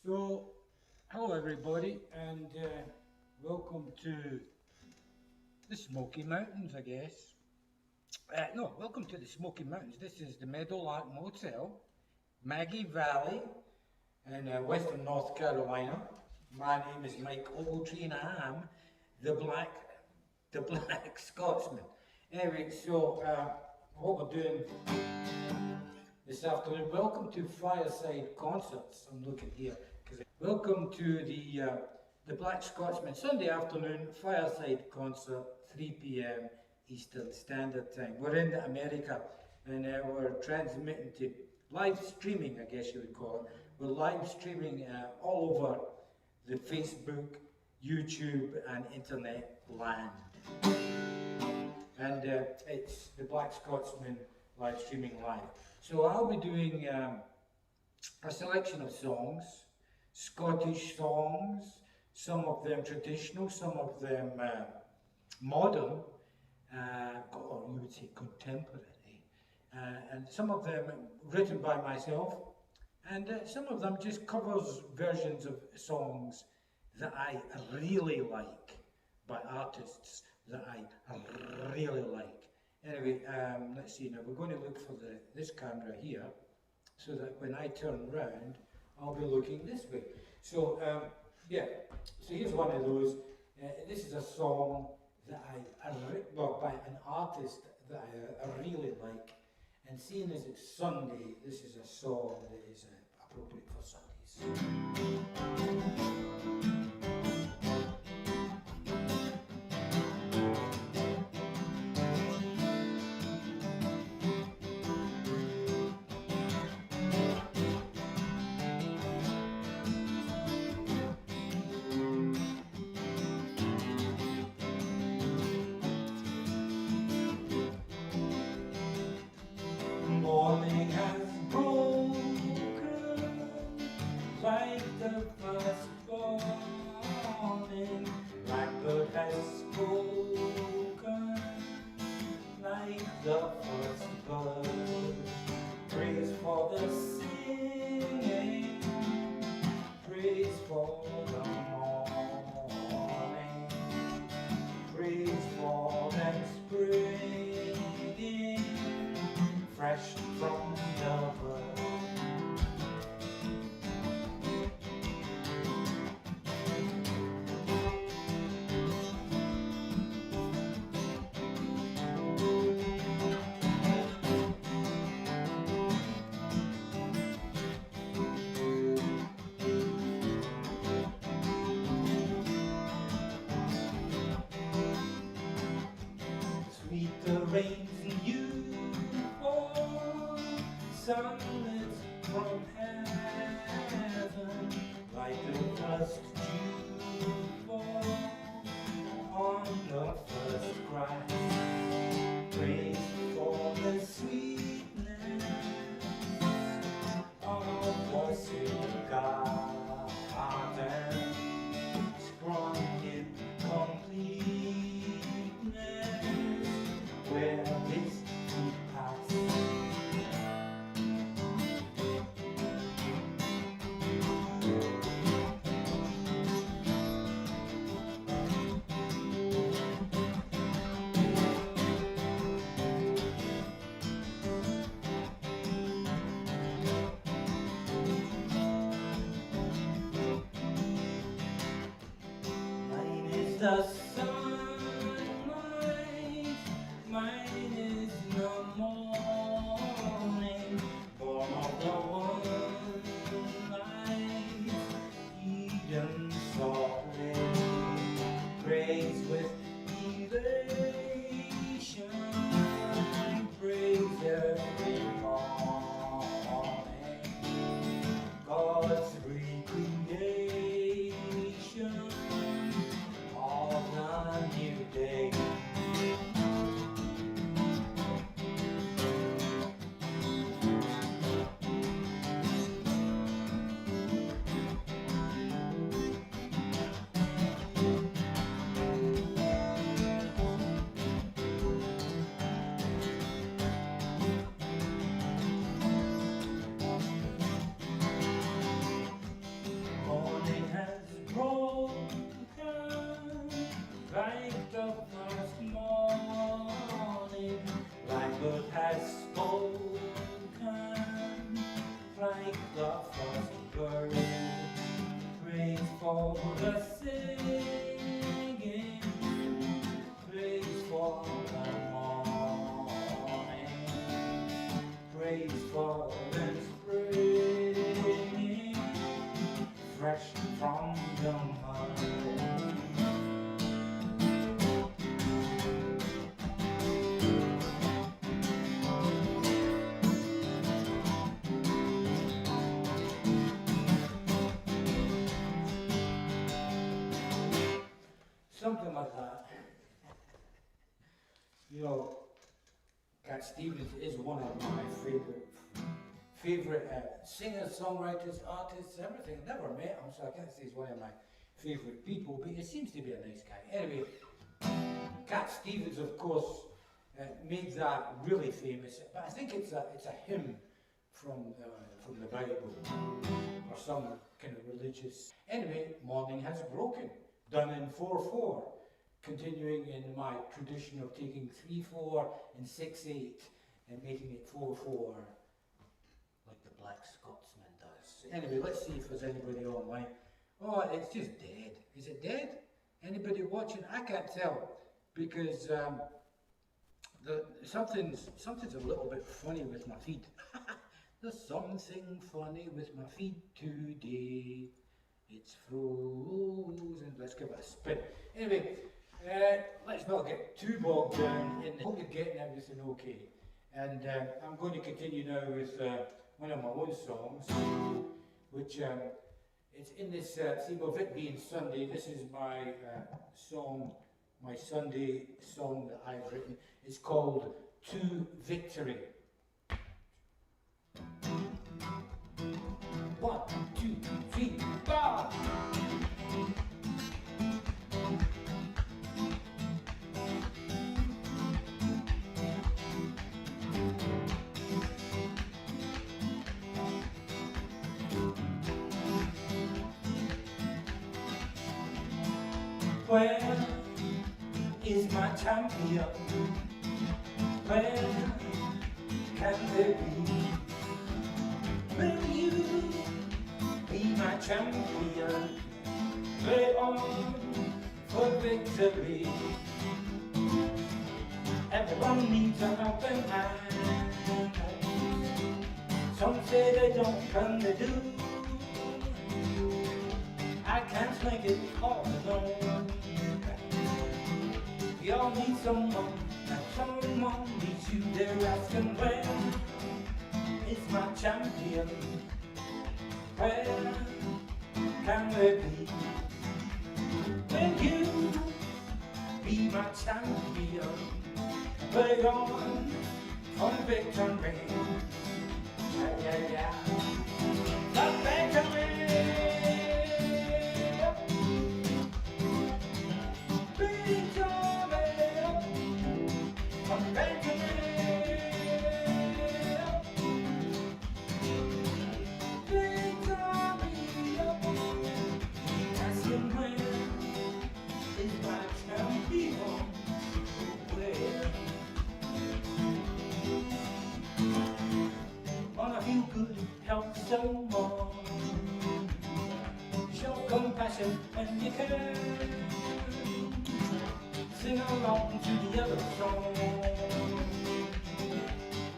So, hello everybody, and welcome to the Smoky Mountains, I guess. No, welcome to the Smoky Mountains. This is the Meadowlark Motel, Maggie Valley, in western North Carolina. My name is Mike Ogletree, and I am the Black Scotsman. Anyway, so what we're doing this afternoon. Welcome to Fireside Concerts. I'm looking here. Welcome to the Black Scotsman Sunday afternoon Fireside Concert, 3 p.m. Eastern Standard Time. We're in America, and we're transmitting to live streaming, I guess you would call it. We're live streaming all over the Facebook, YouTube, and internet land. And it's the Black Scotsman live streaming live. So I'll be doing a selection of songs, Scottish songs, some of them traditional, some of them modern, or you would say contemporary, and some of them written by myself, and some of them just covers versions of songs that I really like, by artists that I really like. Anyway, let's see now, we're going to look for this camera here, so that when I turn round, I'll be looking this way. So, yeah, so here's one of those. This is a song that well, by an artist that I really like. And seeing as it's Sunday, this is a song that is appropriate for Sundays. Morning has broken like the first morning. Blackbird has spoken like the first bird. Praise for the singing, praise for the morning, praise for them springing fresh from the bird. Sweet the rains in you, sunlit from heaven, like the first dew fall on the first grass. Praise for the sweetness of the cigar garden, sprung in completeness, where this deep pass. The sunlight, mine is the morning, born of the one light, Eden softly, praise with elation, praise every morning, God's recreation. first morning, blackbird has spoken, like the first bird, praise for the singing, praise for the morning, praise for the spring, fresh from the mud. Something like that. You know, Cat Stevens is one of my favorite singers, songwriters, artists, everything. I've never met him, so I can't say he's one of my favorite people, but he seems to be a nice guy. Anyway, Cat Stevens, of course, made that really famous, but I think it's a hymn from the Bible or some kind of religious. Anyway, Morning Has Broken, done in 4/4, continuing in my tradition of taking 3/4 and 6/8 and making it 4/4, like the Blaxcotsman does. Anyway, let's see if there's anybody online. Oh, it's just dead. Is it dead? Anybody watching? I can't tell because something's a little bit funny with my feed. There's something funny with my feed today. It's frozen. Let's give it a spin. Anyway, let's not get too bogged down in hope you're getting everything okay. And I'm going to continue now with one of my own songs, which it's in this theme of it being Sunday. This is my song, my Sunday song that I've written. It's called To Victory. 1, 2, 3, 4. Where is my champion? Where can they be? Will you be my champion? Play on for victory. Everyone needs a helping hand. Some say they don't, and they do. I can't make it all alone. We all need someone, and someone needs you. They're asking where is my champion? Where can they be? Will you be my champion? Play on from victory. Yeah, yeah, yeah. The victory. Help someone, show compassion when you can, sing along to the other song,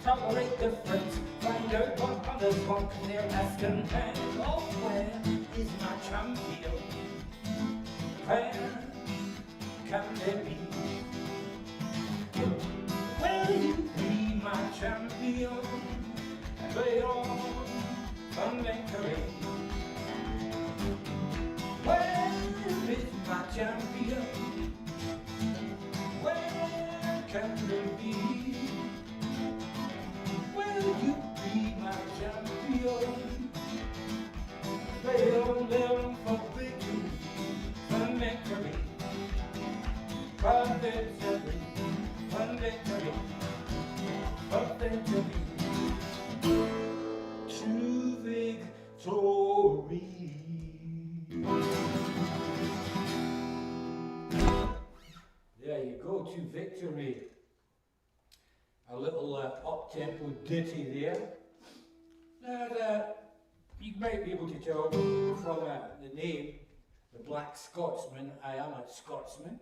tolerate difference, find out what others want, they're asking oh, where is my champion? Where can they be? Will you be my champion? Play on from victory. Where is my champion? Where can they be? Will you be my champion? Play on them for victory, from victory, from victory, from victory, from victory. To victory. There you go. Road to Victory. A little up-tempo ditty there. Now, you might be able to tell from the name, the Black Scotsman. I am a Scotsman,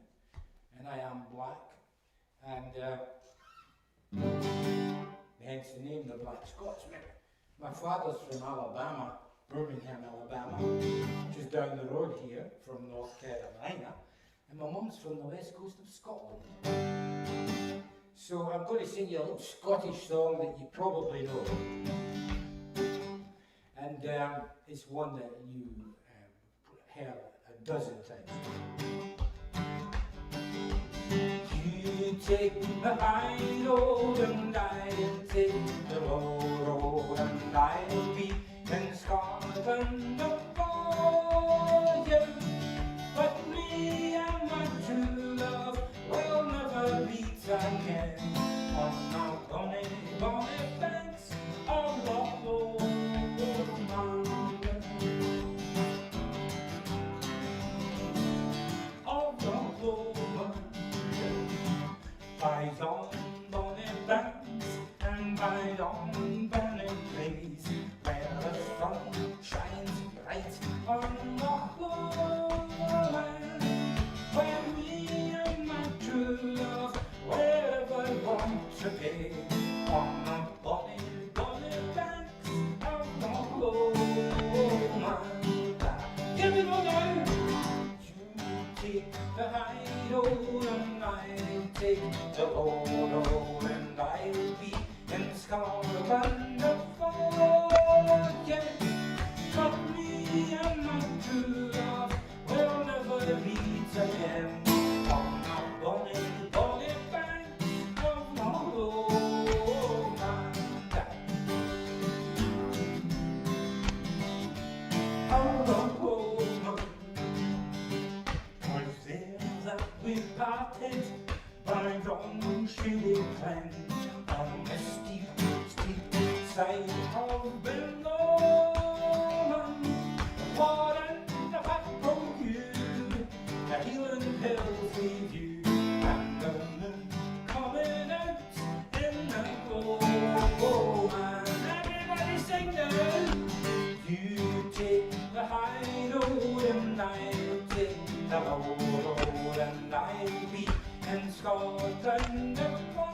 and I am black, and hence the name, the Black Scotsman. My father's from Alabama, Birmingham, Alabama, which is down the road here from North Carolina, and my mum's from the west coast of Scotland. So I'm going to sing you a little Scottish song that you probably know. And it's one that you heard a dozen times. You take the high road and I'll take the low road, and I'll be in Scotland for you. But me and my true love will never meet again on the bonny, bonny banks of Loch Lomond. Of Loch Lomond, by yon bonny banks and by yon bonny place, where the sun shines bright on Loch Lomond, where me and my true love wherever want to be, on the bonny, bonny banks of Loch Lomond. Give me one now! You take the high road and I'll take the low road, and I'll be in Scotland for you. But me and my true love will never meet again on the bonny, bonny banks of Loch Lomond. Of Loch Lomond. 'Twas there that we parted by yon shady glen, on the steep, steep side of Billowman. The water and the Blackpool view, the Highland hills we view, and the moon coming out in the glow. And everybody sing now! You take the high road and I'll take the low road, and I'll be in Scotland for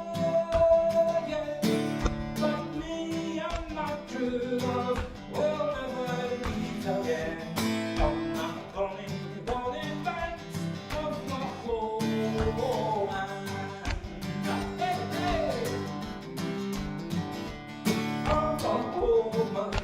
you. But me and my true love will never meet again on the bonny, bonny banks of Loch Lomond. Hey, hey! Of Loch Lomond.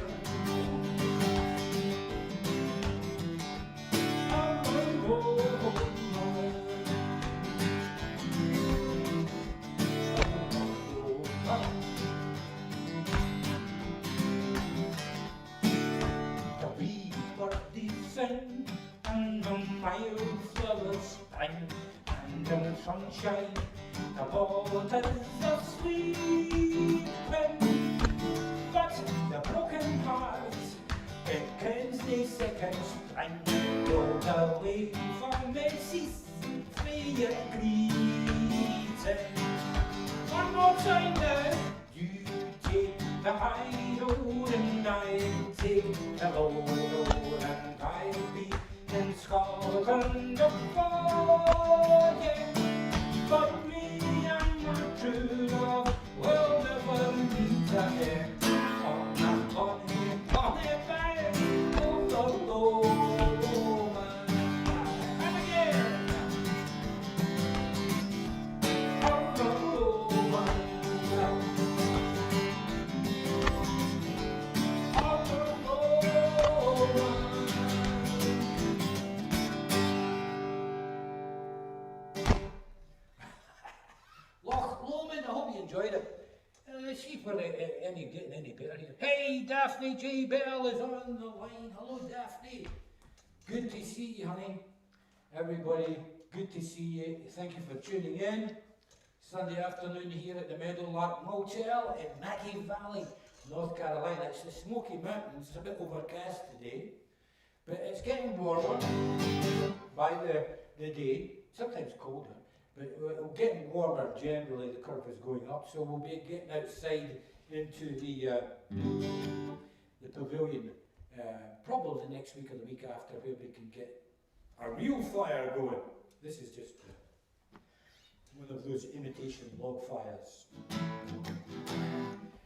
And the mild flowers spring, and in the sunshine the waters are sweet. But the broken heart, it kens nae second spring, rolled away from me cease for your greeting. One more time now. You take the high road and I'll take the low road, and I'll be in Scotland for you. But me and my true love will never meet again on that bonny, bonny bank of Loch Lomond. And again, of Loch Lomond. Loch Lomond, I hope you enjoyed it. See if we're getting any better here. Hey, Daphne J. Bell is on the line. Hello, Daphne. Good to see you, honey. Everybody, good to see you. Thank you for tuning in. Sunday afternoon here at the Meadowlark Motel in Mackay Valley, North Carolina. It's the Smoky Mountains. It's a bit overcast today, but it's getting warmer by the day, sometimes colder, But we're getting warmer generally, the curve is going up, so we'll be getting outside into the pavilion probably next week or the week after, where we can get a real fire going. This is just one of those imitation log fires.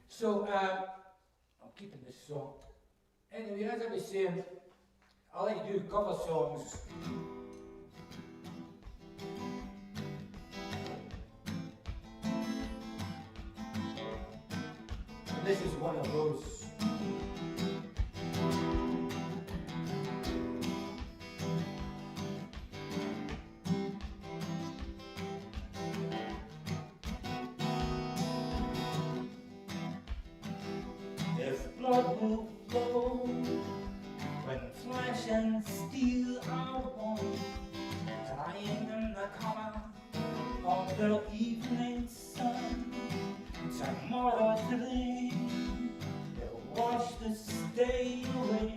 So I'm keeping this song. Anyway, as I was saying, I like to do cover songs. And this is one of those. If blood will flow when flesh and steel are one, dying in the color of the evening sun, tomorrow thing will wash the stain away,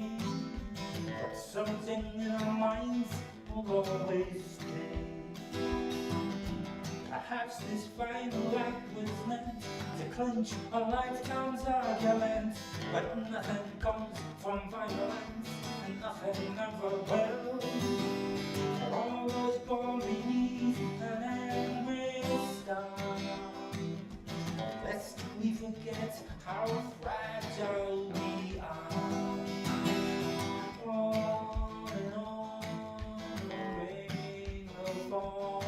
but something in our minds will always stay. Perhaps this final act was meant to clinch a lifetime's argument, but nothing comes from violence, and nothing ever will. For all those born beneath an angry star, lest we forget how fragile we are. On and on, the rain will fall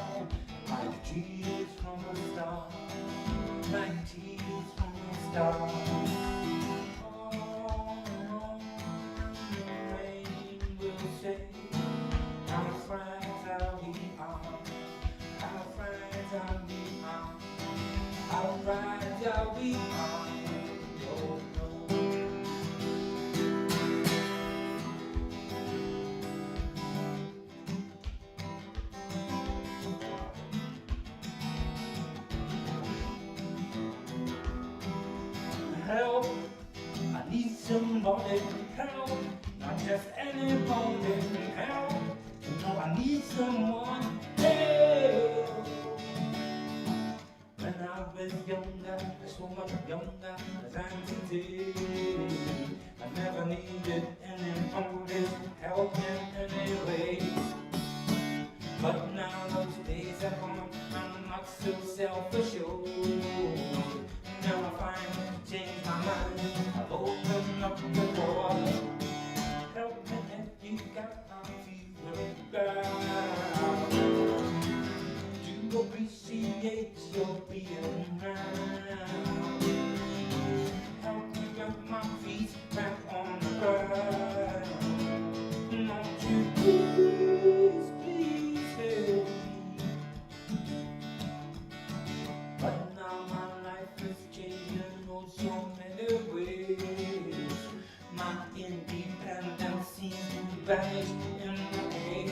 like tears from a star, like tears from a star. On and on, the rain will say how fragile we are, how fragile we are, how fragile we are. Oh, no. Help, I need somebody, help, not just anybody, help, no, I need someone, help. When I was younger, so much younger than today, I never needed anybody's help in any way. But now those days are gone, I'm not so self-assured. Now I finally changed my mind, I've opened up the door. Help me if you got my feeling, girl. To appreciate your being now. Help me get my feet back on the ground. Won't you please, please help me? But now my life is changing in so many ways. My independence seems to vanish in my day.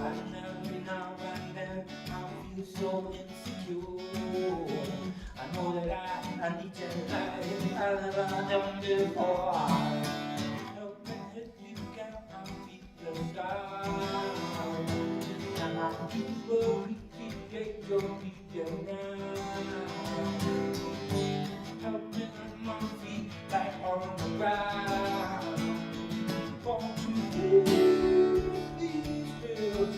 And every now and then I feel so insecure. I know that I need to life I've never done before. Help me if you can, I'm feeling down. And I do appreciate your people now. Help me put my feet back on the ground. Won't you please help me?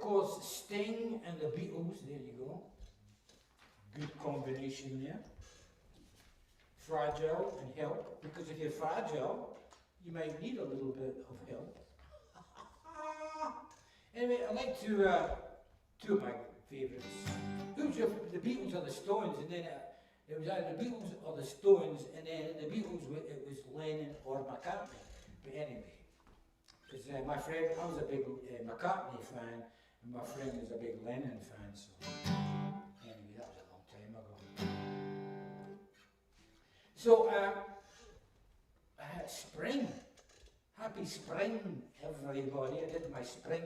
course, Sting and the Beatles, there you go. Good combination there. Fragile and Help, because if you're fragile, you might need a little bit of help. Anyway, I like to, two of my favourites. Who's your, the Beatles or the Stones? And then it was either the Beatles or the Stones, and then the Beatles, it was Lennon or McCartney. But anyway, because my friend, I was a big McCartney fan, and my friend was a big Lennon fan, so anyway, that was a long time ago. So, spring. Happy spring, everybody. I did my spring,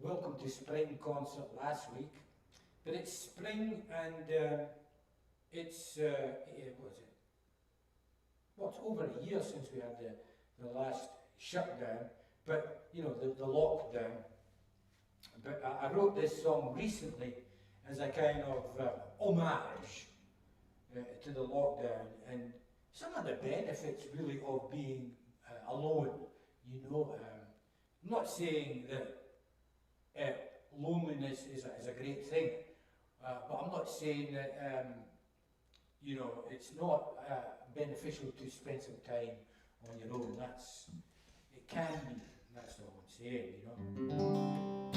Welcome to Spring concert last week. But it's spring and it's, what is it? Well, it's over a year since we had the last shutdown, but, you know, the lockdown. But I wrote this song recently as a kind of homage to the lockdown and some of the benefits really of being alone. You know, I'm not saying that loneliness is a great thing, but I'm not saying that you know, it's not beneficial to spend some time on your own. It can be. That's all I'm saying. You know.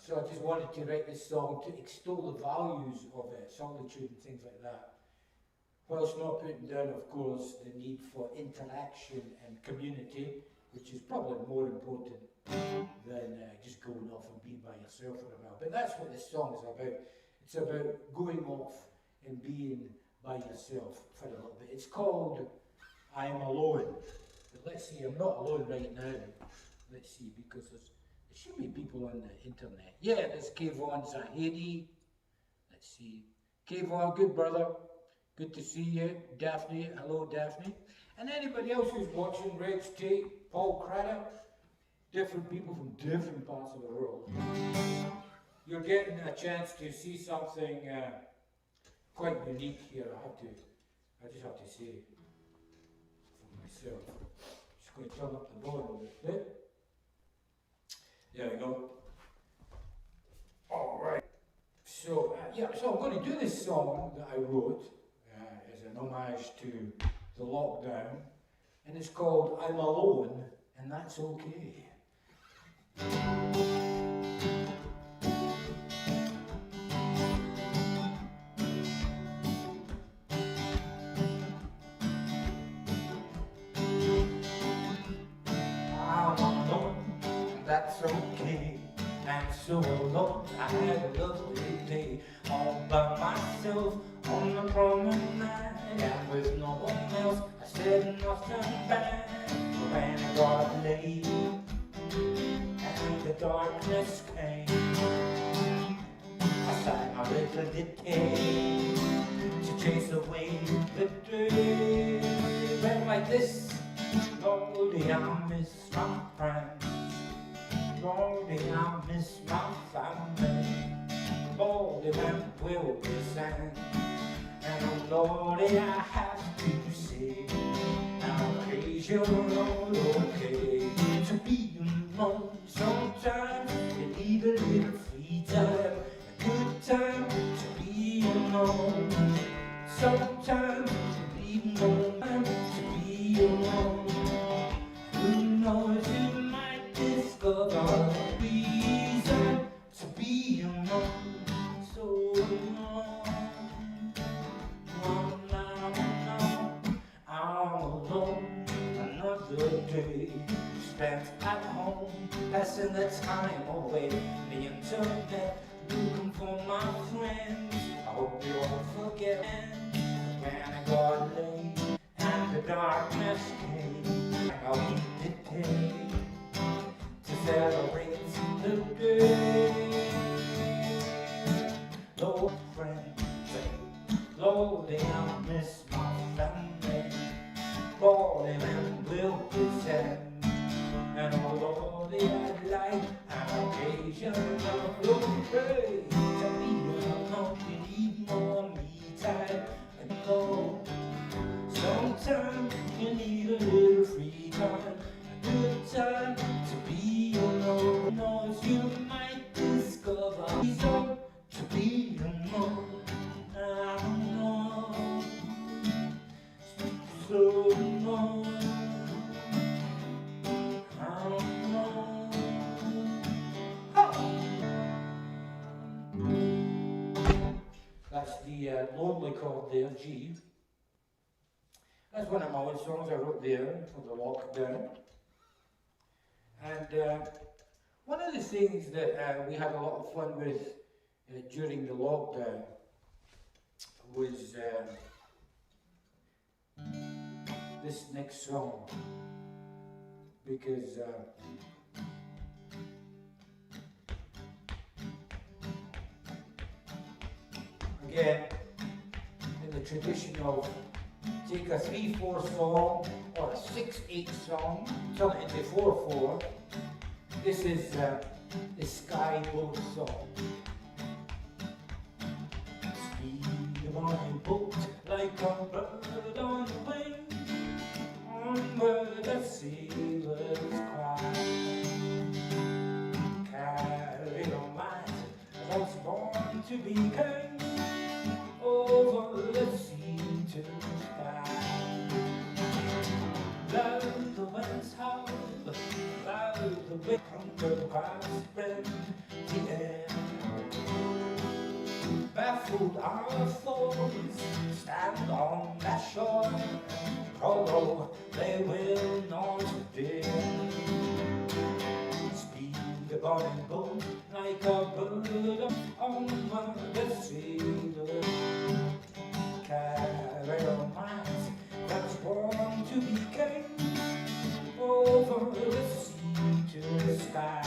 So I just wanted to write this song to extol the values of solitude and things like that, whilst not putting down, of course, the need for interaction and community, which is probably more important than just going off and being by yourself for a while. But that's what this song is about. It's about going off and being by yourself for a little bit. It's called I Am Alone. But let's see, I'm not alone right now. Let's see, because there should be people on the internet. Yeah, there's Kayvon Zahedi. Let's see. Kayvon, good brother. Good to see you. Daphne, hello Daphne. And anybody else who's watching, Reg J, Paul Craddock, different people from different parts of the world. You're getting a chance to see something quite unique here. I just have to say for myself. Just going to turn up the volume a bit. There we go. All right. So so I'm going to do this song that I wrote as an homage to the lockdown, and it's called I'm Alone, and That's Okay. That's okay, and so alone I had a lovely day, all by myself on the promenade, and with no one else I said nothing bad. When it got late and the darkness came, I sang a little decay to chase away the day. Went like this, Lordy, I miss my friends. Lordy, I miss my family. Lordy, when will we sing? And oh Lordy, I have to say, I'm occasionally okay to be alone. Sometimes you need a little free time, a good time to be alone. Sometimes you need no time to be alone. Who knows, you might discover a reason to be alone. So alone. I'm alone another day spent at home, passing the time away. The internet, looking for my friends. I hope you won't forget. When I got late and the darkness came, I'll need the day to celebrate the day. Lord, friends, Lordy, I miss my family. Lordy, when will this end? And oh Lordy, I'd like an occasional okay to be alone. You need more me time, and oh, sometimes you need a little free time, a good time to be alone. Knows you might only chord there, G. That's one of my own songs I wrote there for the lockdown. And one of the things that we had a lot of fun with during the lockdown was this next song, because again, in the tradition of take a 3/4 song or a 6/8 song, turn it into 4/4. This is the Sky Boat song. Speed on a boat like a bird on the wing, onward the sailors cry. Carry on might that's born to be king, over the sea to the sky. Loud the winds howl, loud the wind from the clouds spread the air. Baffled our foes stand on that shore, although they will not dare. Speed upon a boat like a bird on the sailor. Carry on might that's born to be king, over the sea to the sky.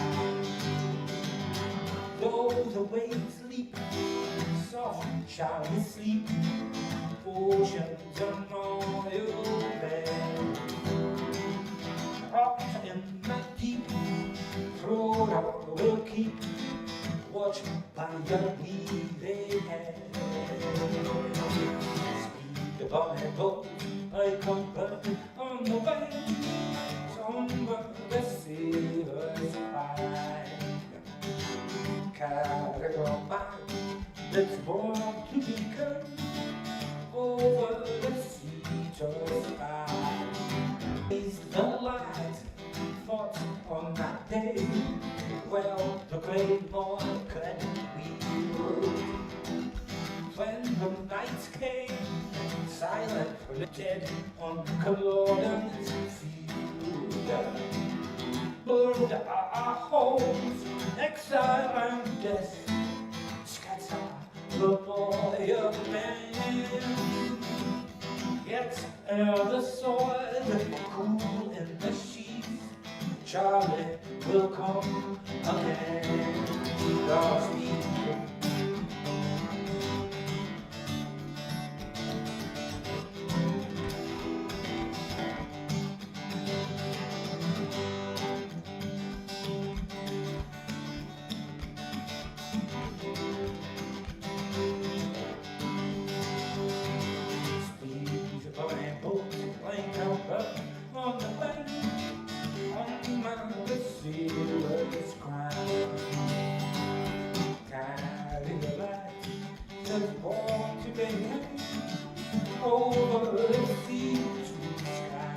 Though the waves leap, soft shall we sleep, oceans unroyal bed. Up in the deep, thrown up will keep, watch by your weaving head. Speed upon a boat like a bird on the wing, somewhere the sailors cry. Carry on back that's born to be king, over the sea to the sky. Is the light fought on that day? Well, the great boy could wield. When the night came, silent for the dead on Culloden's field. Burned our homes, exile and death, scatter the loyal men. Yet the soil cool in the sheath, Charlie will come again. Lost me. On the bank, on the sailor's cry. Carry the light that's born to be king, over the sea to the sky.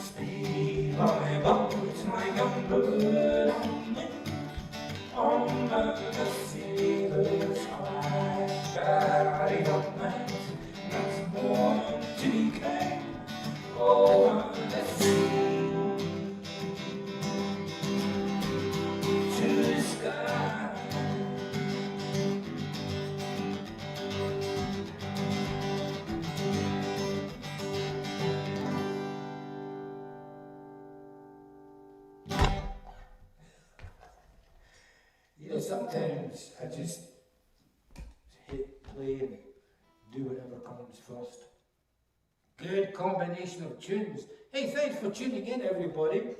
Speed on a boat, my young bird on the sailor's cry. Carry the light that's born to be king, over the sea to the sky. You know, sometimes I just hit play and do whatever comes first. Good combination of tunes. Hey, thanks for tuning in, everybody.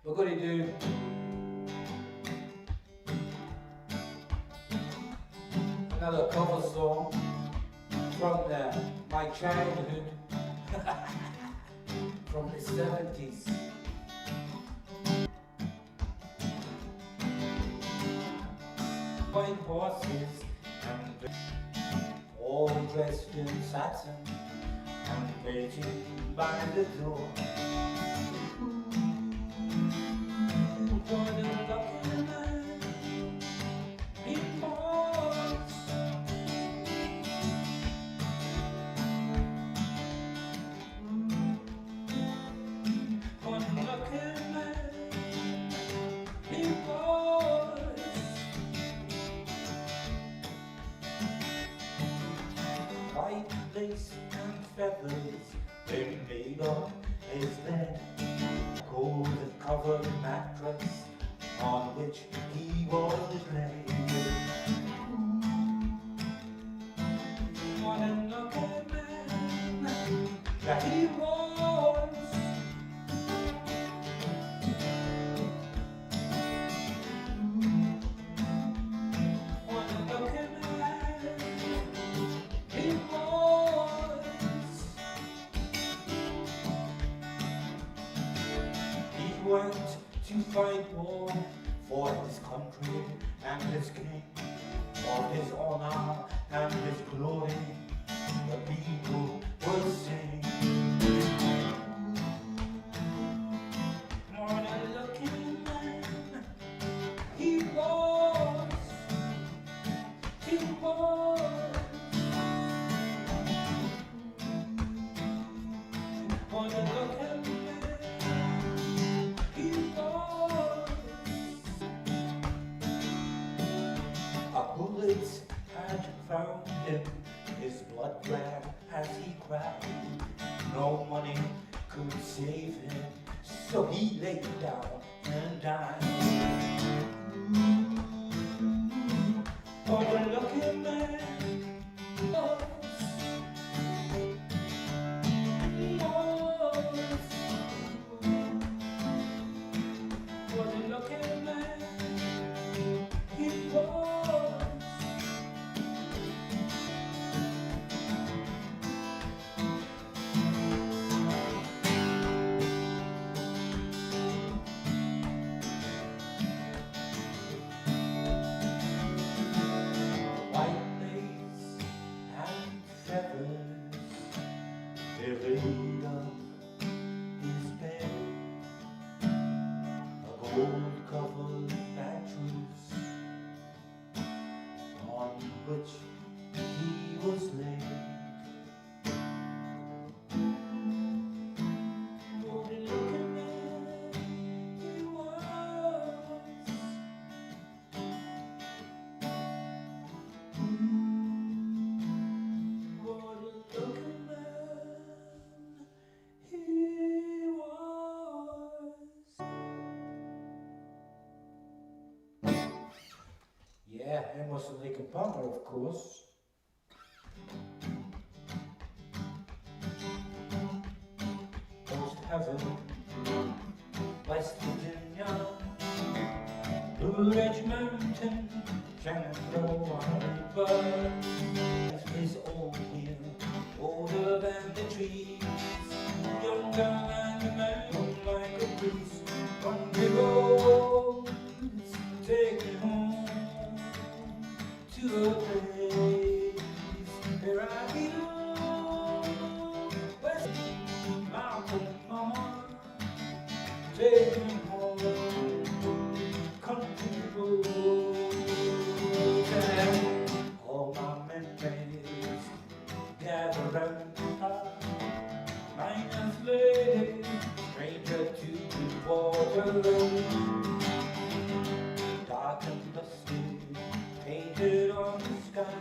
We're going to do another cover song from my childhood, from the 70s. White horses and all dressed in satin, and waiting by the door. Ooh, for the lucky man, he falls lace and feathers, they made up his bed. Gold covered mattress on which he was laid. What a lucky man that he was. What a lucky man he was. He went to fight war for his country and his king, for his honor and his glory, the people will sing. What a lucky man he was, he was. What a lucky man he was. A bullet had found him, his blood ran as he cried. No money could save him, so he lay down and died. What a lucky man he was. He was. What a lucky man he was. White lace and feathers, they laid up his bed. A gold covered mattress on which he was laid. What a lucky man he was. What a lucky man he was. Yeah, Emerson, Lake and Palmer, of course. Coast Heaven, West Virginia, Blue Ridge Mountain, Shenandoah River. Life is old here, older than the trees, younger than the mountain, like a breeze. Country roads, take me home to a place where I belong. West Mountain Mama, take me home, country roads. And all my memories gather round her. Miner's lady, stranger to the water, dark and dusty, painted on the sky.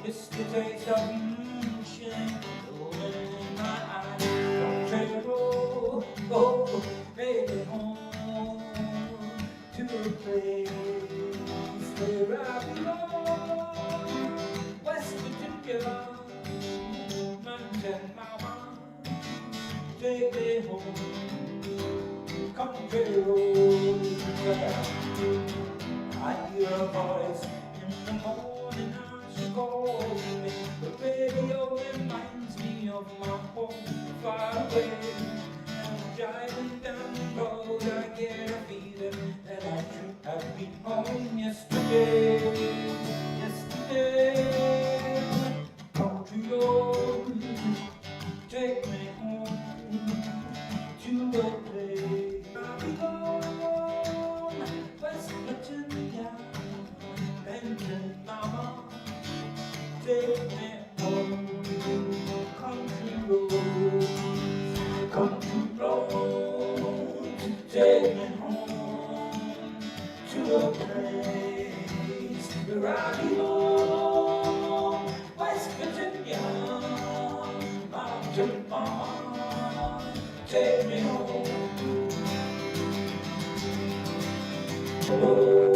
Misty taste of moonshine rolling in my eyes. Country road, oh, baby, home to a place where I belong. West Virginia, mountain mama, take me home, country road. I hear a voice in the morning as she calls me. The radio reminds me of my home far away. And driving down the road, I get a feeling that I should have been home yesterday. Yesterday, country road, take me home to a place I belong. West Virginia, Benton Mama, take me home. Country road, take me home to a place where I belong. West Virginia. mountain on, take me home. Oh.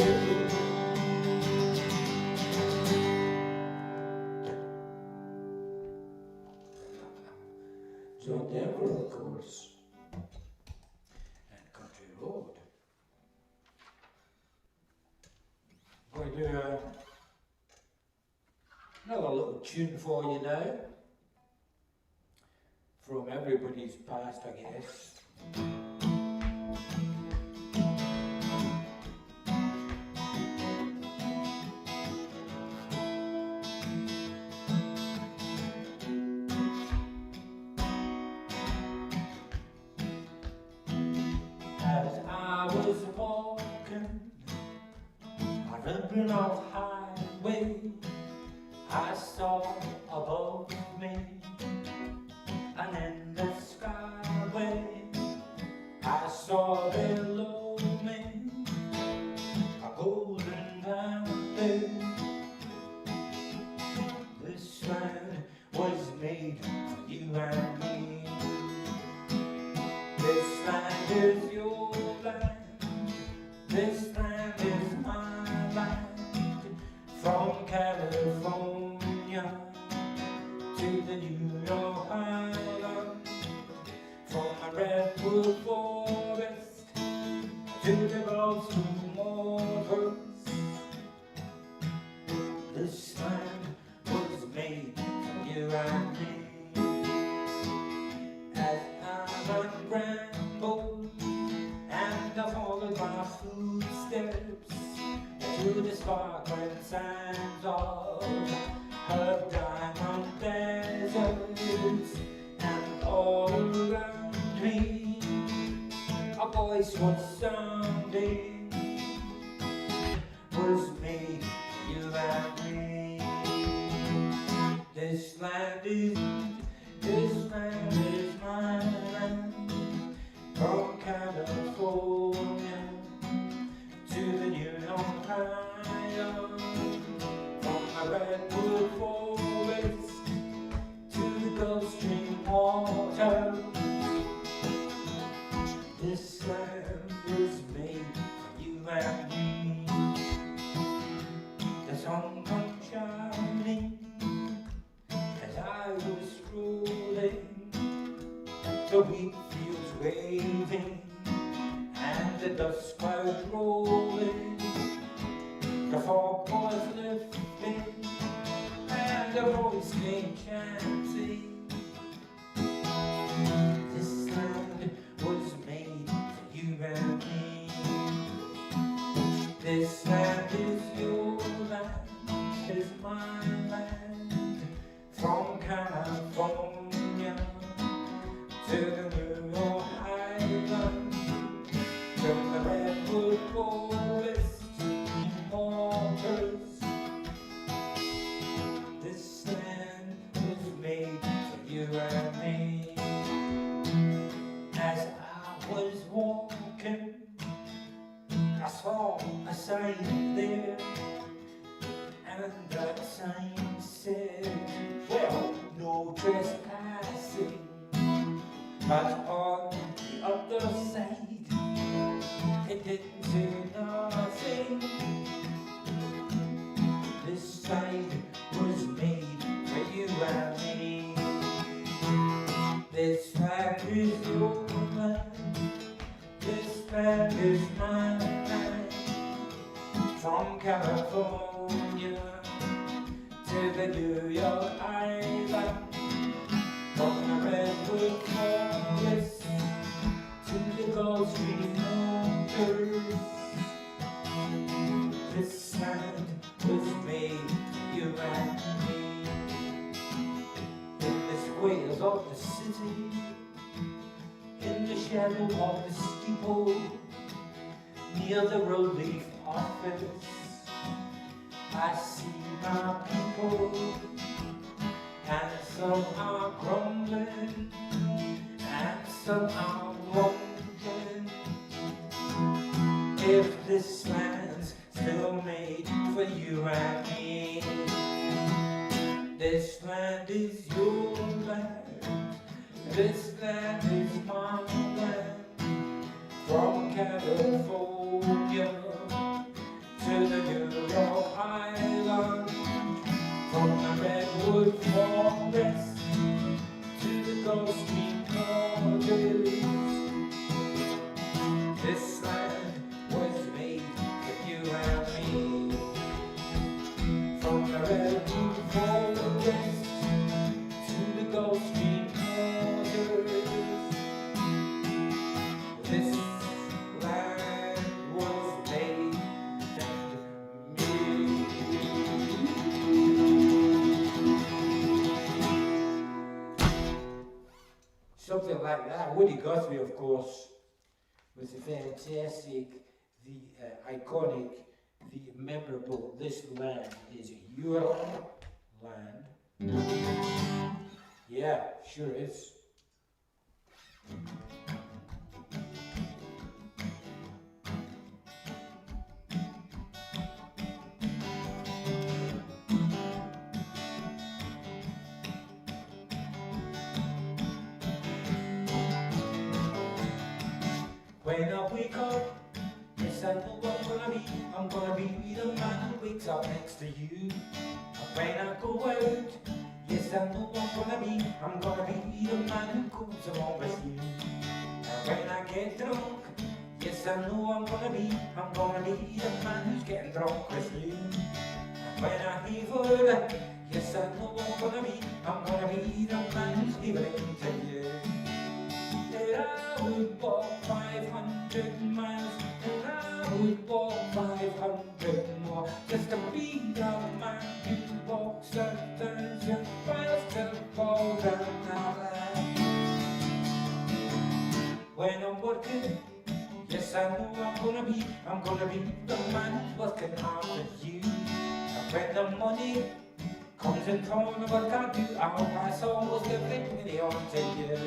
John Denver, of course, and Country Road. I'm going to do another little tune for you now, from everybody's past, I guess. As I was walking a ribbon of highway, I saw above me, and in the skyway I saw below me a golden valley. This land was made for you and me. This land is your land, this land is my land. From California to the New York Island, from the redwood forest to the Gulf Stream waters. This land was made for you and me. As I rambled and I followed my footsteps through the sparkling sands of her diamond deserts, and all around me a voice was sounding, was made for you and me. This land is my land, from California to the New York Island, from the redwood forest to the Gulf Stream water. This land was made for you and me. The sun comes shining as I was strolling, the wheat fields waving and the dust clouds rolling. The fog was lifting and the voice came chanting. This land was made for you and me. This land is your land, is my land, from California to the New York Island, from the redwood forest to waters. This land was made for you and me. As I was walking, I saw a sign there, and that sign said, well, no trespassing. But on the other side, it didn't say nothing. This side was made for you and me. This land is your land, this land is my land, from California to the New York Island, from the redwood forest to the Gulf Stream waters. This land was made for you and me. In the squares of the city, in the shadow of the steeple, near the relief office, I see my people, and some are grumbling, and some are wondering if this land's still made for you and me. This land is your land, This land is my land, from California to the New York Island, from the redwood forest to the Gulf Stream gorges. This land was made for you and me, from the redwood forest to the Gulf Stream gorges. This land was made for me. Something like that. Woody Guthrie, of course, was the fantastic, the iconic, the memorable "This land is your land." Yeah, sure is. When I wake up, yes I know I'm gonna be the man who wakes up next to you. And when I go out, yes I know I'm gonna be the man who goes along with you. And when I get drunk, yes I know I'm gonna be the man who's getting drunk with you. And when I heaver, yes I know I'm gonna be the man who's heavering to you. That I would walk 500 miles, and I would walk 500 more, just to be the man who walks 1,000 miles to fall down our line. When I'm working, yes I know I'm gonna be the man who's working hard with you. And when the money comes in from the work I do, I'll pass almost everything on to you.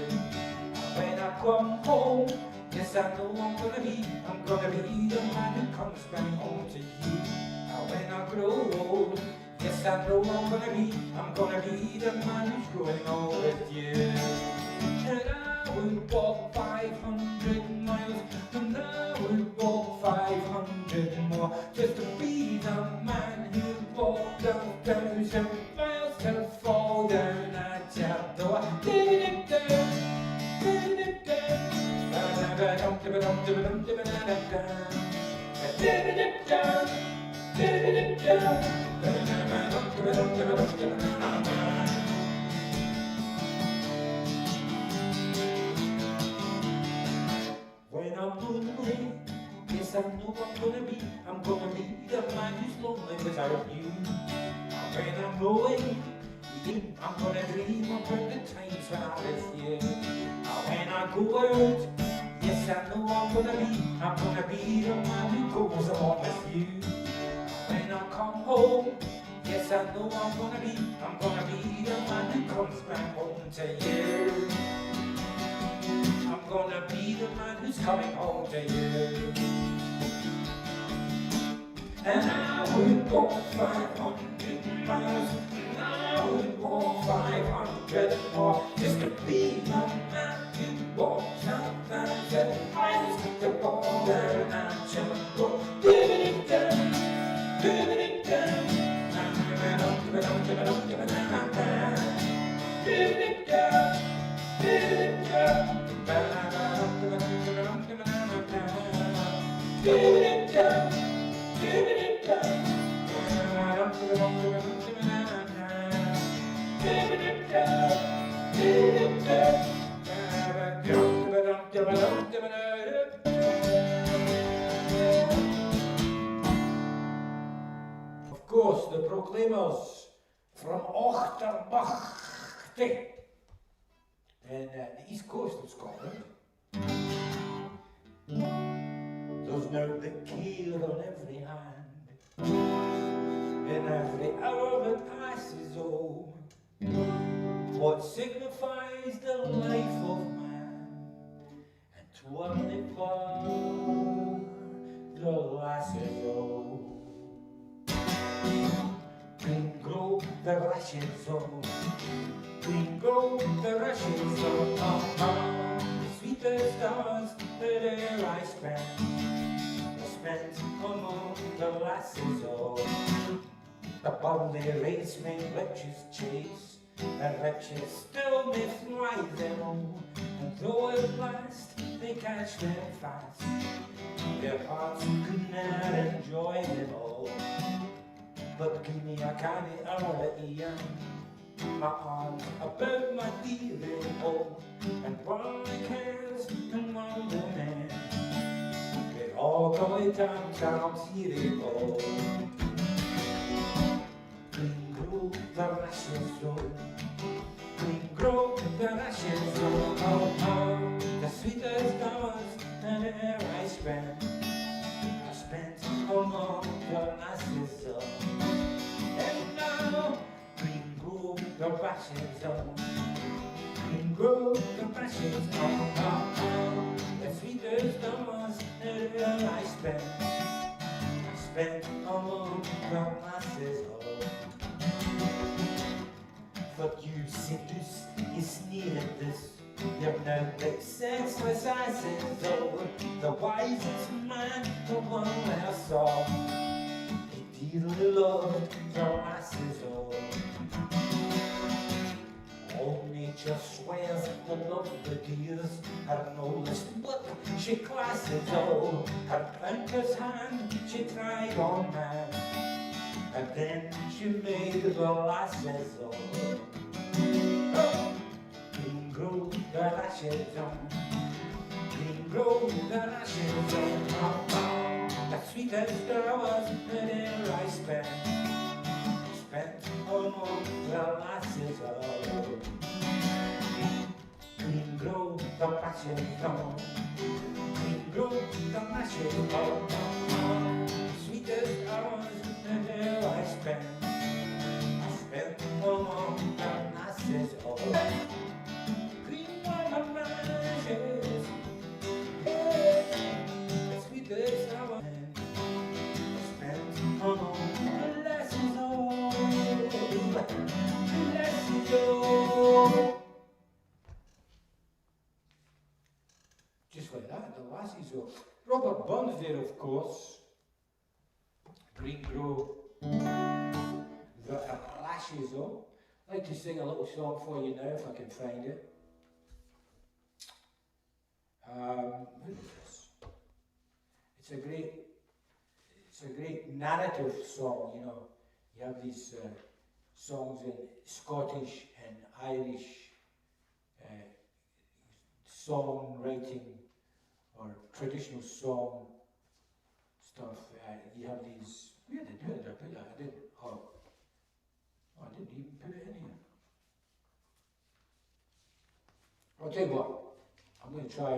When I come home, yes I know I'm gonna be the man who comes back home to you. And when I grow old, yes I know I'm gonna be the man who's growing old with you. And I would walk 500 miles, and I would walk 500 more, just to be the man who walked 1,000 miles to fall down at your door. When I'm lonely, yes I know I'm gonna be the man who's lonely without you. When I'm going, I'm gonna dream about the times when I was here. When I go out, yes I know I'm gonna be the man who goes along with you. When I come home, yes I know I'm gonna be the man who comes back home to you. I'm gonna be the man who's coming home to you. And I would walk 500 miles, and I would walk 500 more, just to be the man who walks 1,000 miles to fall down at your door. Dibbity down, dibbity down, dibbity down, dibbity down, dibbity down, dibbity down. Of course, the Proclaimers from Ochterwacht in the east coast of Scotland. There's now the care on every hand, in every hour that passes, oh, what signifies the life of man, and 24 the lasses, oh, and grow the rushes on. Green grow the rushes on. The sweetest hours that e'er I spent among the lasses all. The bubbly racemen wretches chase, the wretches still may fly them all, and though at last they catch them fast, their hearts could not enjoy them all. But give me a canny hour at Ian, my arms about my dearie home, and while the cares and while the men, they all go down town here they go. Green grow the rushes on, green grow the rushes on. Oh, oh, the sweetest hours that e'er I spent among the lasses on. And now, green grow the rushes on, green grow the rushes on. Oh, oh, the sweetest hours that e'er I spent among the lasses on. But you seduce, you sneer at this, you're now like senseless asses. Oh, the wisest man, the one I saw, he dearly loved the lasses all. All nature swears the love of the dears, her no less but she classes all. Her plenteous hand she tried on man, and then she made the lasses all. Oh, green grow the lashes on, green grow the lashes on. Oh, oh, the sweetest hours that e'er I spent among the lasses all. Green grow the lashes on, green grow the lashes on. Oh, sweetest hours that e'er I spent among the lasses all. Green white lashes, the sweetest hours spent among the lasses all. Lasses all. Just like that, the lasses all. Robert Burns there, of course. Green grow the lashes on. I'd like to sing a little song for you now if I can find it. What is this? It's a great narrative song, you know. You have these songs in Scottish and Irish songwriting or traditional song stuff. You have these. Where did I put that? I didn't. I didn't even put it in here. I'll tell you what. I'm going to try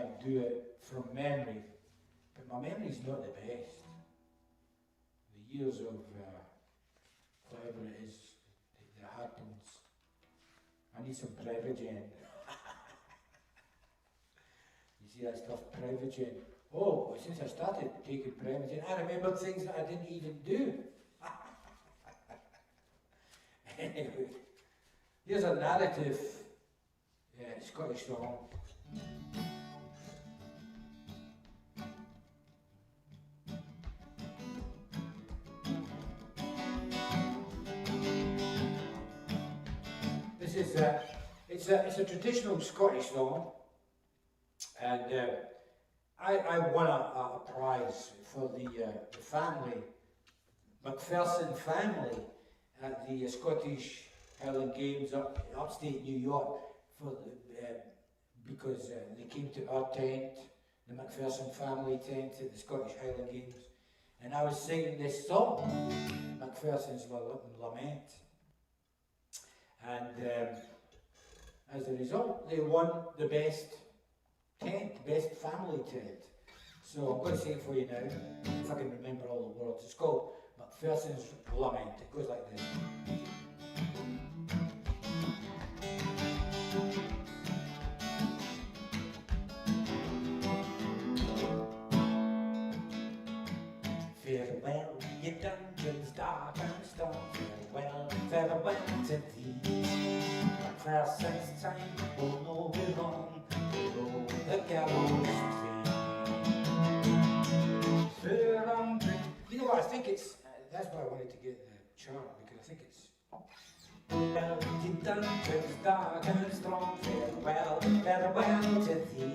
and do it from memory, but my memory's not the best. The years of whatever it is that happens. I need some Prevagen. You see that stuff, Prevagen. Oh, since I started taking Prevagen, I remember things that I didn't even do. Anyway, here's a narrative Scottish song. This is it's a traditional Scottish song, and I won a prize for the family, McPherson family, at the Scottish Highland Games upstate New York because they came to our tent, the McPherson family tent at the Scottish Highland Games, and I was singing this song, McPherson's Lament, and as a result they won the best family tent. So I'm going to sing it for you now, if I can remember all the words. It's called McPherson's Lament. It goes like this. Farewell, ye dungeons dark and farewell to thee. My presence time will no be long below the gallows tree. Surrounded. You know what, I think it's, that's why I wanted to get the chart, because I think it's empty dungeons, dark and strong, farewell, farewell to thee.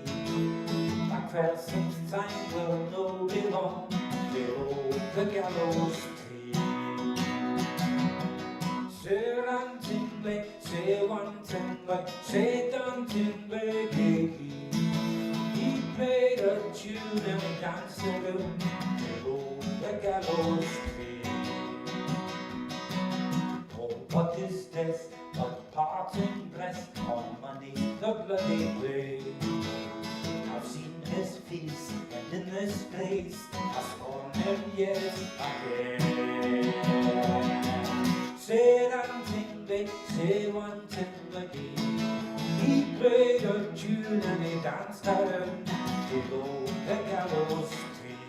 My presence time will no be long below the gallows tree. Sir Antingly, say one tingly, say done tingly, he played a tune and he danced around below the gallows tree. Oh, what is this but parting breath on money the bloody way? I've seen his face, and in this place I scorn him yet again. Say Antingly, say one tingly, he played a tune and he danced around below the gallows tree.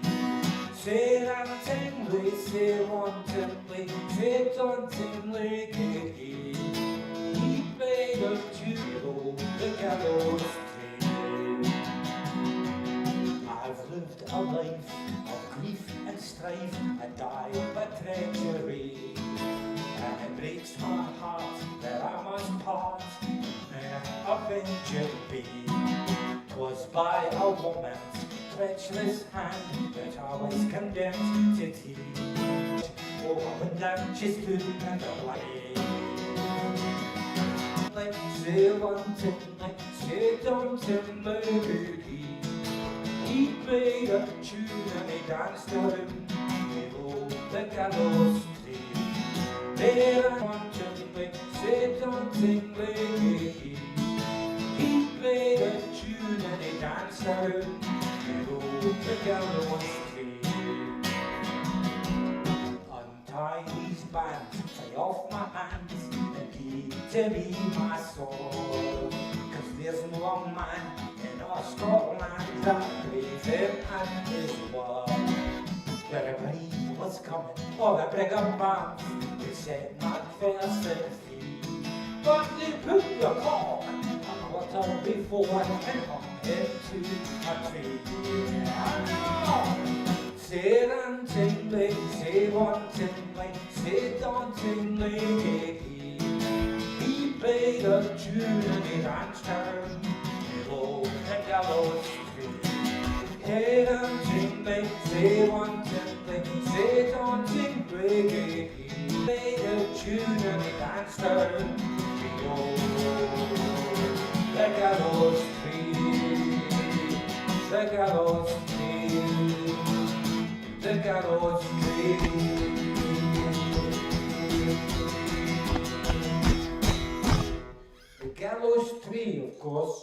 Say Antingly, say one tingly, say one tingly, he played a tune below the gallows tree. I've lived a life of grief and strife, I died by treachery, and it breaks my heart that I must part and avenger be. 'Twas by a woman's treacherous hand that I was condemned to tea. Oh, up and down she stood and away. Like say one tingly, say don't tingly, he played a tune and he danced around below the gallows tree. There I want tingly, say don't tingly, he played a tune and he danced around below the gallows tree. Untie these bands, tie off my hands, and give to me my sword, 'cause there's no man in all Scotland that brave him and his word. Everybody was coming for the brigand bands, they set Macpherson free, but they put the cock a quarter before and hung him to a tree. Say Antingly, say one tingly, say don't tingly, he played a tune and he danced around below the gallows tree. Hey Antingly, say one tingly, say don't tingly, he played a tune and he danced around below the gallows tree. The gallows tree, the gallows tree. The gallows tree, of course,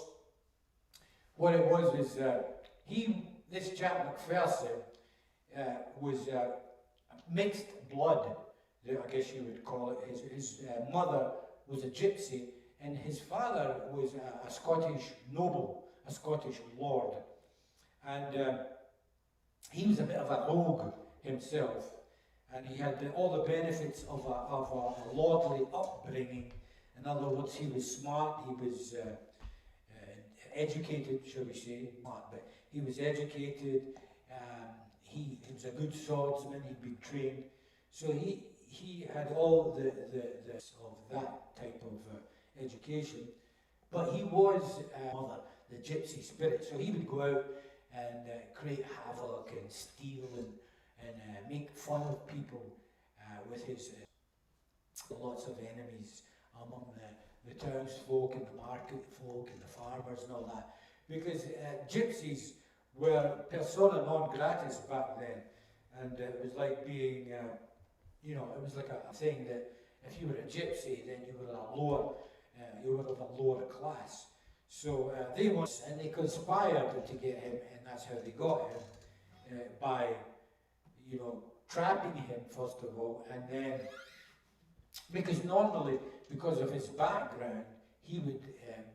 what it was is this chap Macpherson was mixed blood, I guess you would call it. His mother was a gypsy, and his father was a Scottish noble, a Scottish lord. And he was a bit of a rogue himself, and he had all the benefits of a lordly upbringing. In other words, he was smart, he was educated, shall we say, smart, but he was educated, he was a good swordsman, he'd been trained, so he had all the of that type of education, but he was the gypsy spirit, so he would go out and create havoc and steal and make fun of people with his lots of enemies among the townsfolk and the market folk and the farmers and all that, because gypsies were persona non gratis back then, and it was like being, it was like a thing that if you were a gypsy, then you were you were of a lower class. So they conspired to get him, and that's how they got him, by, trapping him first of all, and then, because normally, because of his background, he would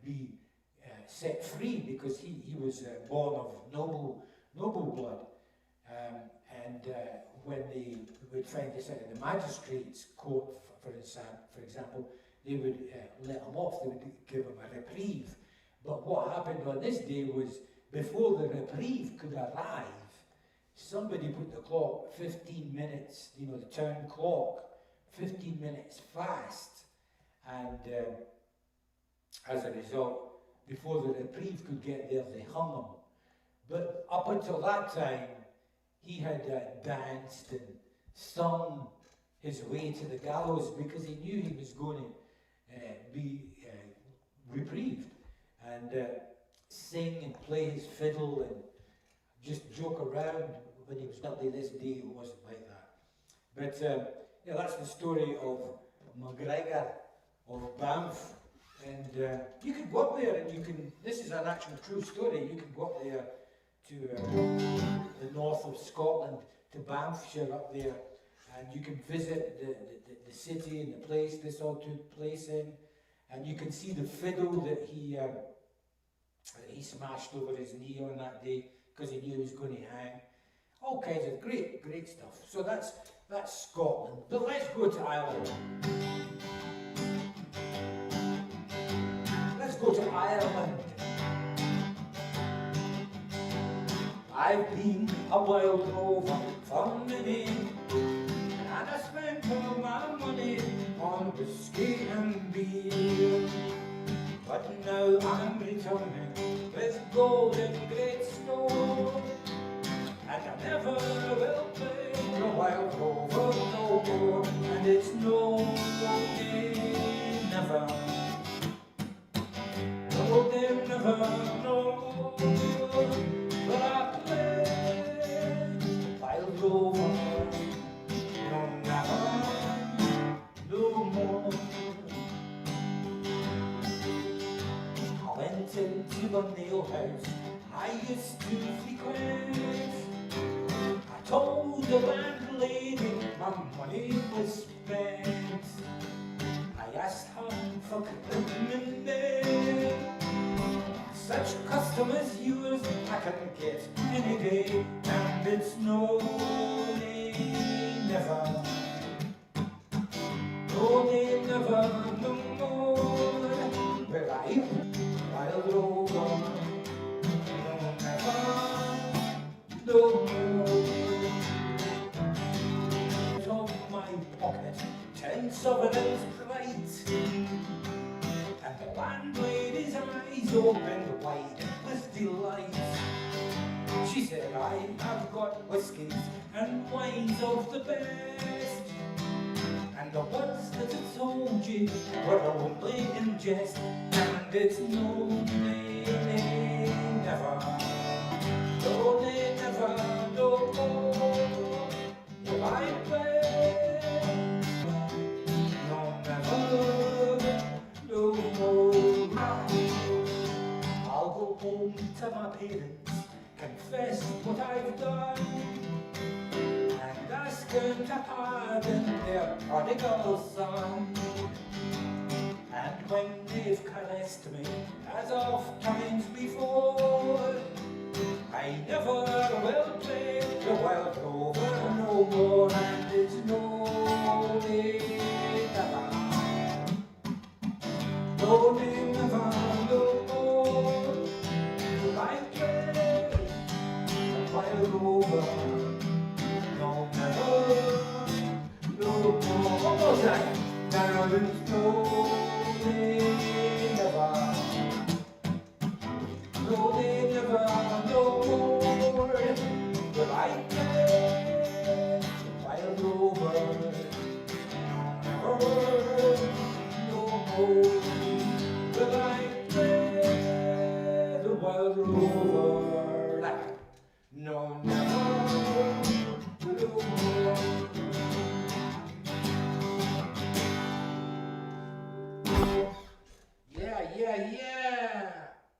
be set free, because he was born of noble blood, and when they would find this out in the magistrate's court, for example, they would let him off, they would give him a reprieve. But what happened on this day was, before the reprieve could arrive, somebody put the clock 15 minutes, you know, the town clock, 15 minutes fast. And as a result, before the reprieve could get there, they hung him. But up until that time, he had danced and sung his way to the gallows because he knew he was going to be reprieved, and sing and play his fiddle and just joke around. When he was early this day, it wasn't like that. But yeah, that's the story of McGregor of Banff. And you can go up there and you can, this is an actual true story, you can go up there to the north of Scotland, to Banffshire up there, and you can visit the city and the place this all took place in, and you can see the fiddle that he smashed over his knee on that day because he knew he was going to hang. All kinds of great stuff. So that's Scotland. But let's go to Ireland. Let's go to Ireland. I've been a wild rover for many, and I spent all my money on whiskey and beer. But now I'm returning with gold in great store, and I never will play the wild rover no more. And it's no day never, no day never, no. But I play wild rover, no never, no more. I went into a nail house I used to frequent. I told the landlady my money was spent. I asked her for commitment. Such customers yours I can get any day, and it's no day never, no day never, no more. Where I wild rover, no never, no more. Out of my pocket 10 sovereigns bright, and the landlady's eyes opened wide with delight. She said, I have got whiskies and wines of the best, and the ones that I told you were only in jest. And it's no nay, never, no nay, never, no more. Will I play? No, never, no more. I'll go home to my parents, confess what I've done, and ask them to pardon their prodigal son. And when they've caressed me, as oft times before, I never will play the wild rover no more. And it's no day never, no day never, no more. I play the wild rover, no never, no more. One more time. Now it's no day never, no day never, no more. Will I play the wild rover, never, no more. Will I play the wild rover, no, never, no more. Yeah.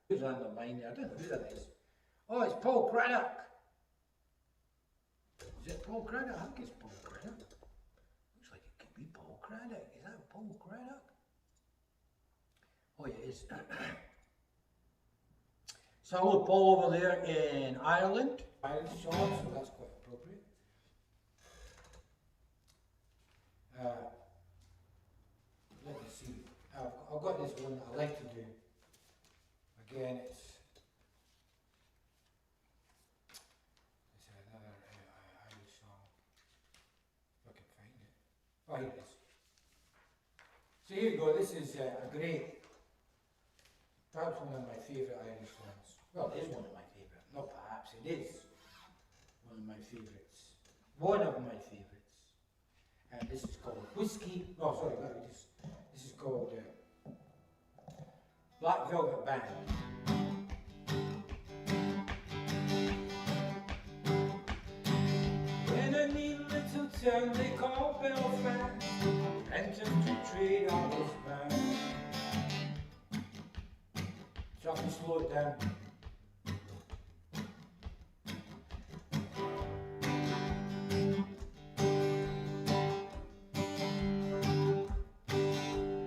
Who's on the line there? I don't know who that is. Oh, it's Paul Craddock. Is it Paul Craddock? I think it's Paul Craddock. Looks like it could be Paul Craddock. Is that Paul Craddock? Oh, yeah, it is. So hello, Paul over there in Ireland. Irish shop, so that's quite appropriate. I've got this one that I like to do. Again, it's another Irish song. If I can find it. Oh, here it is. So here you go. This is a great, perhaps one of my favourite Irish songs. Well, it is one of my favourite. Not perhaps, it is one of my favourites. One of my favourites. And this is called Whiskey. No, sorry, this is called Black Velvet Band. In a neat little town they call Belfast, entered to trade on his bound. So I can slow it down.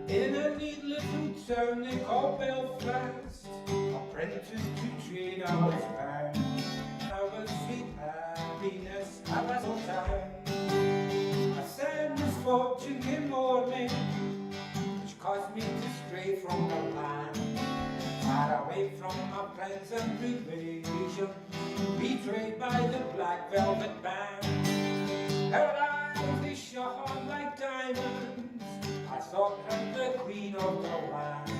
In a neat little town they call Belfast, apprentice to trade I was bound. I was sweet happiness, I was no time. A sad misfortune came o'er me, which caused me to stray from the land. Far away from my friends and relations, betrayed by the Black Velvet Band. Her eyes they shone like diamonds, I thought her the queen of the land.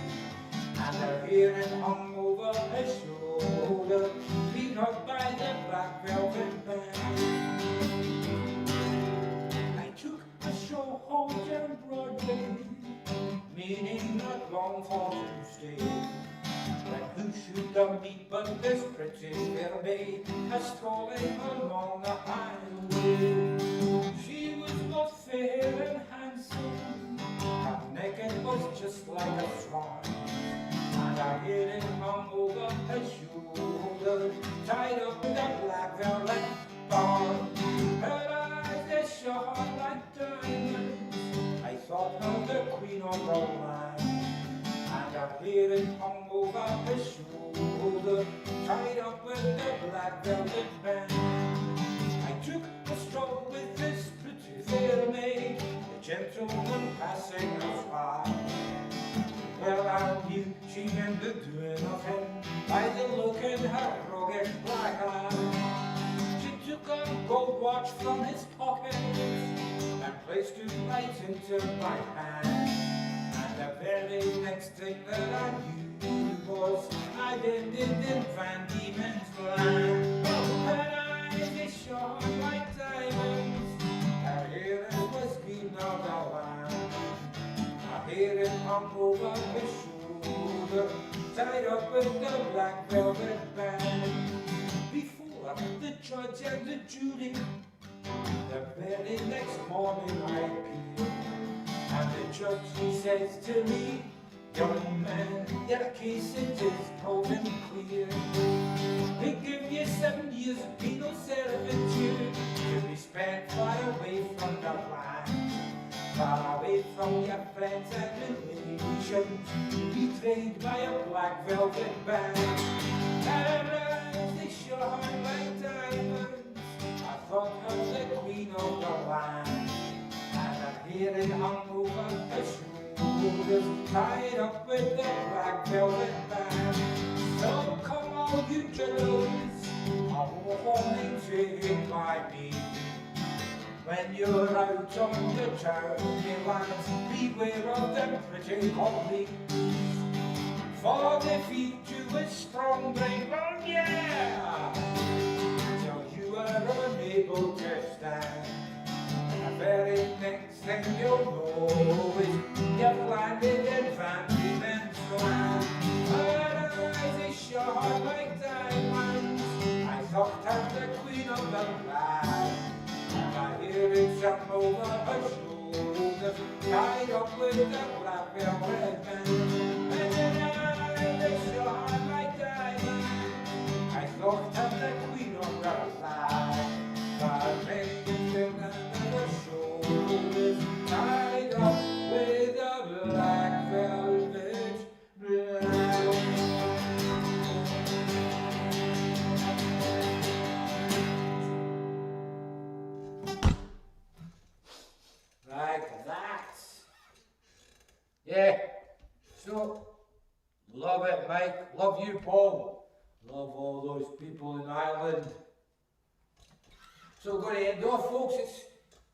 And her hair hung over her shoulder, being up by the Black Velvet Band. I took a show home down Broadway, meaning not long for to stay. But who should I meet but this pretty fair maid, a strolling along the highway. She was both fair and handsome, her naked was just like a swan, and her hair hung over her shoulder, tied up with a black velvet band. Her eyes they shone like diamonds, I thought her the queen of the land. And her hair hung over her shoulder, tied up with the black velvet band. I took a stroll with this pretty fair maid, the gentleman passing us by. Well, I knew she meant the doing of him by the look in her roguish black eye. She took a gold watch from his pocket and placed it right into my hand. The very next thing that I knew was I'd ended in Van Diemen's land. Her eyes they shone like diamonds, her hair was green of the land. Her hair hung over her shoulder, tied up with the black velvet band. Before the judge and the jury, the very next morning I appeared. And the judge he says to me, young man, your case it is proven clear. They give you 7 years of penal servitude to be spent far away from the land, far away from your friends and relations, betrayed by a black velvet band. Her eyes they shone like diamonds, I thought her the queen of the land. Hair hung over her shoulders, tied up with the black velvet band. So come all you jugglers, I'll home and take my beat. When you're out on the journey lands, beware of them pretty colleagues, for they feed you with strong drink, oh yeah, till you are unable to stand. The very next thing you'll know is you've landed in Van Diemen's land. Her eyes they shone like diamonds, I thought her the queen of the land. And I hear it jump over her shoulders, tied up with the black velvet band. And her eyes they shone like diamonds, I thought her the queen of the land. But tied up with a black velvet band. Like that. Yeah. So, love it, Mike. Love you, Paul. Love all those people in Ireland. So we're going to end off, folks. It's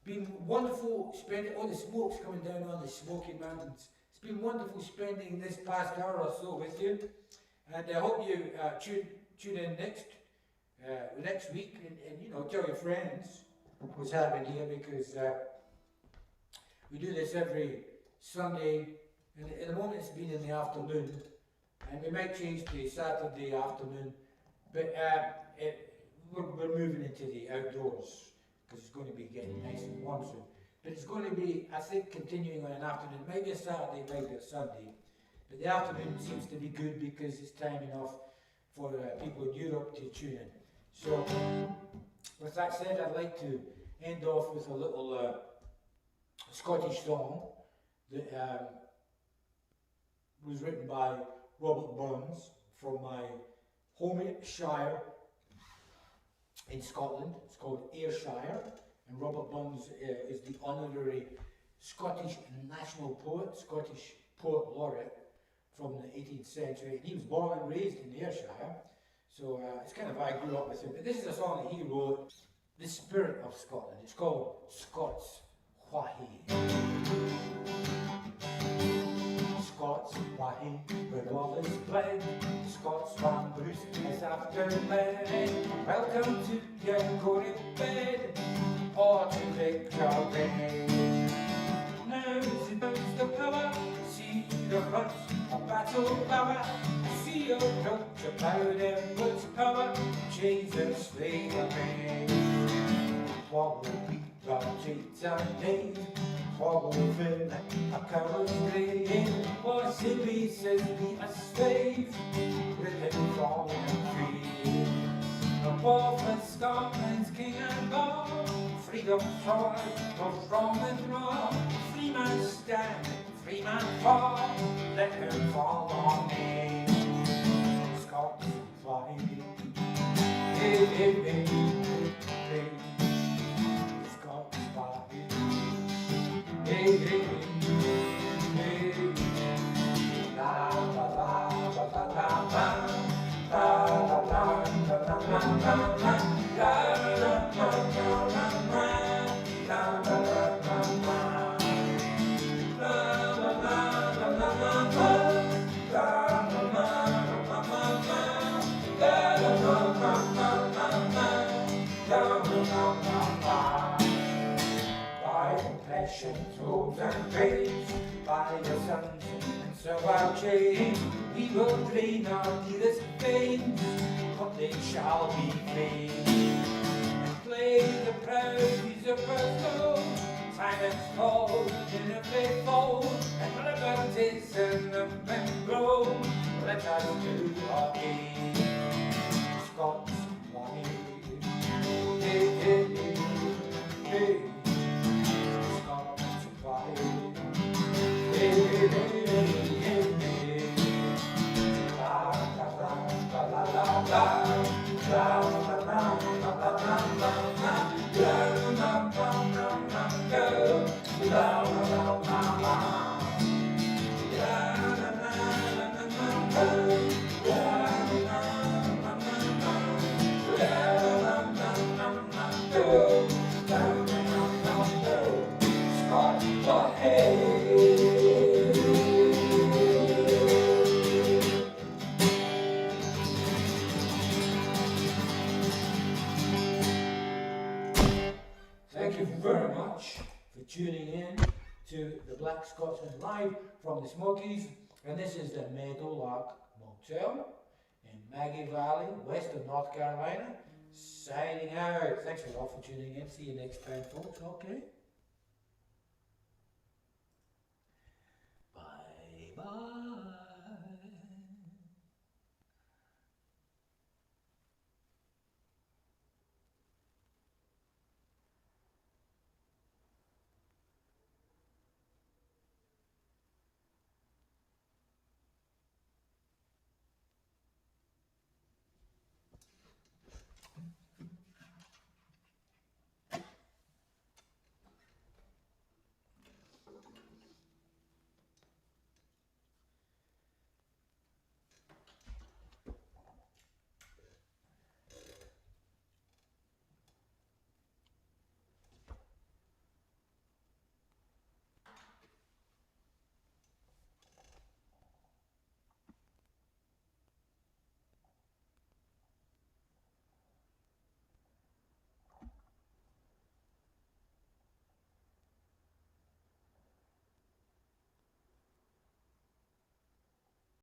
been wonderful spending, all the smoke's coming down on the Smoky Mountains. It's been wonderful spending this past hour or so with you. And I hope you tune in next week and you know, tell your friends what's happening here, because we do this every Sunday, and at the moment it's been in the afternoon, and we might change to Saturday afternoon, but we're moving into the outdoors because it's going to be getting nice and warm soon. But it's going to be, I think, continuing on an afternoon, maybe a Saturday, maybe a Sunday. But the afternoon seems to be good because it's time enough for people in Europe to tune in. So, with that said, I'd like to end off with a little Scottish song that was written by Robert Burns from my home shire in Scotland. It's called Ayrshire, and Robert Burns is the honorary Scottish national poet, Scottish poet laureate from the 18th century. And he was born and raised in Ayrshire, so it's kind of, I grew up with him. But this is a song that he wrote, The Spirit of Scotland. It's called Scots Whahae. Scots Whahae, where all is bled, Scots van Bruce is after lead. Welcome to your gory bed, or to victory. Now is the power, see the front of battle power, see your approach about inwards power, chains and slavery. What will be the cheats and days? What will fill a coward's grave? What's in pieces be a slave, written from free? The war for Scotland's king and god, freedom sword, goes from the throne. Free man stand, free man fall, let him fall on me. Scots fly, hey, hey, hey, hey. Scots fly, hey, hey, hey. La la la la la la la. La la la la la la la la. La la la la la la. La la la la la. La la la la la la la. La la la la la la la. La la la la la la. By compassion, robes and praise, by your sons and serve our chains, we will drain our dearest veins, but they shall be free. And play the proud usurper soul, silence falls in a faithful, and liberties in the grow. Let us do our deed. Scots fly, hey, hey, hey, hey. Scots fly, hey, hey, hey, hey, hey. La la la la la la la. La la la la la la la la. La la la la la la. La la la la la. Thank you very much for tuning in to the Blaxcotsman live from the Smokies, and this is the Meadowlark Motel in Maggie Valley, western North Carolina, signing out. Thanks a lot for tuning in. See you next time, folks. Okay.